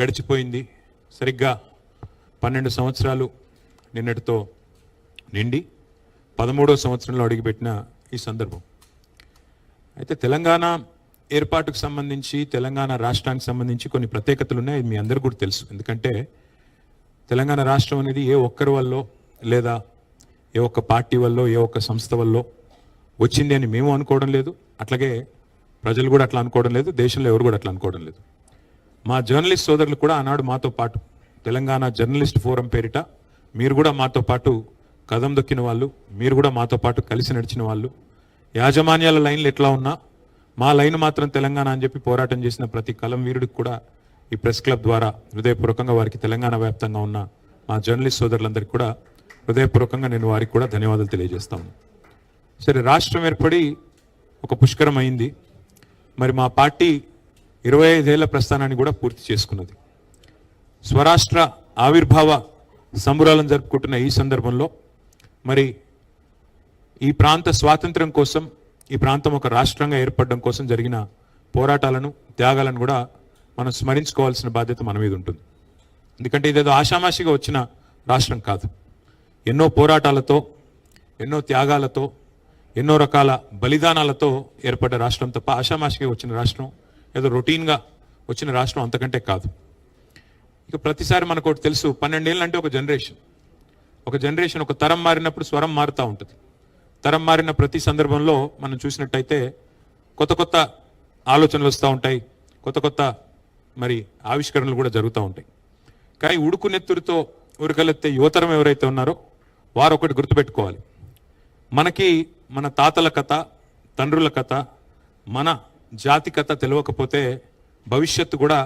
గడిచిపోయింది. సరిగ్గా 12 సంవత్సరాలు నిన్నటితో నిండి 13వ సంవత్సరంలో అడుగుపెట్టిన ఈ సందర్భం. అయితే తెలంగాణ ఏర్పాటుకు సంబంధించి, తెలంగాణ రాష్ట్రానికి సంబంధించి కొన్ని ప్రత్యేకతలు ఉన్నాయి. మీ అందరికీ కూడా తెలుసు. ఎందుకంటే తెలంగాణ రాష్ట్రం అనేది ఏ ఒక్కరి వల్ల లేదా ఏ ఒక్క పార్టీ వల్ల, ఏ ఒక్క సంస్థ వల్ల వచ్చింది అని మేము అనుకోవడం లేదు. అట్లాగే ప్రజలు కూడా అట్లా అనుకోవడం లేదు. దేశంలో ఎవరు కూడా అట్లా అనుకోవడం లేదు. మా జర్నలిస్ట్ సోదరులు కూడా ఆనాడు మాతో పాటు తెలంగాణ జర్నలిస్ట్ ఫోరం పేరిట మీరు కూడా మాతో పాటు కదం దొక్కిన వాళ్ళు, మీరు కూడా మాతో పాటు కలిసి నడిచిన వాళ్ళు, యాజమాన్యాల లైన్లు ఎట్లా ఉన్నా మా లైన్ మాత్రం తెలంగాణ అని చెప్పి పోరాటం చేసిన ప్రతి కలం వీరుడికి కూడా ఈ ప్రెస్ క్లబ్ ద్వారా హృదయపూర్వకంగా వారికి తెలంగాణ వ్యాప్తంగా ఉన్న మా జర్నలిస్ట్ సోదరులందరికీ కూడా హృదయపూర్వకంగా నేను వారికి కూడా ధన్యవాదాలు తెలియజేస్తాను. సరే, రాష్ట్రం ఏర్పడి ఒక పుష్కరం అయింది. మరి మా పార్టీ 25 ఏళ్ల ప్రస్థానాన్ని కూడా పూర్తి చేసుకున్నది. స్వరాష్ట్ర ఆవిర్భావ సంబురాలను జరుపుకుంటున్న ఈ సందర్భంలో మరి ఈ ప్రాంత స్వాతంత్ర్యం కోసం, ఈ ప్రాంతం ఒక రాష్ట్రంగా ఏర్పడడం కోసం జరిగిన పోరాటాలను, త్యాగాలను కూడా మనం స్మరించుకోవాల్సిన బాధ్యత మన మీద ఉంటుంది. ఎందుకంటే ఇదేదో ఆషామాషిగా వచ్చిన రాష్ట్రం కాదు. ఎన్నో పోరాటాలతో, ఎన్నో త్యాగాలతో, ఎన్నో రకాల బలిదానాలతో ఏర్పడ్డ రాష్ట్రం తప్ప ఆషామాషిగా వచ్చిన రాష్ట్రం, ఏదో రొటీన్గా వచ్చిన రాష్ట్రం అంతకంటే కాదు. ఇక ప్రతిసారి మనకు ఒకటి తెలుసు, 12 ఏళ్ళు అంటే ఒక జనరేషన్, ఒక తరం మారినప్పుడు స్వరం మారుతూ ఉంటుంది. తరం మారిన ప్రతి సందర్భంలో మనం చూసినట్టయితే కొత్త కొత్త ఆలోచనలు వస్తూ ఉంటాయి, కొత్త కొత్త మరి ఆవిష్కరణలు కూడా జరుగుతూ ఉంటాయి. కానీ ఉడుకునెత్తురితో ఉరకలెత్తే యువతరం ఎవరైతే ఉన్నారో వారు ఒకటి గుర్తుపెట్టుకోవాలి. మనకి మన తాతల కథ, తండ్రుల కథ, మన జాతి కథ తెలియకపోతే భవిష్యత్తు కూడా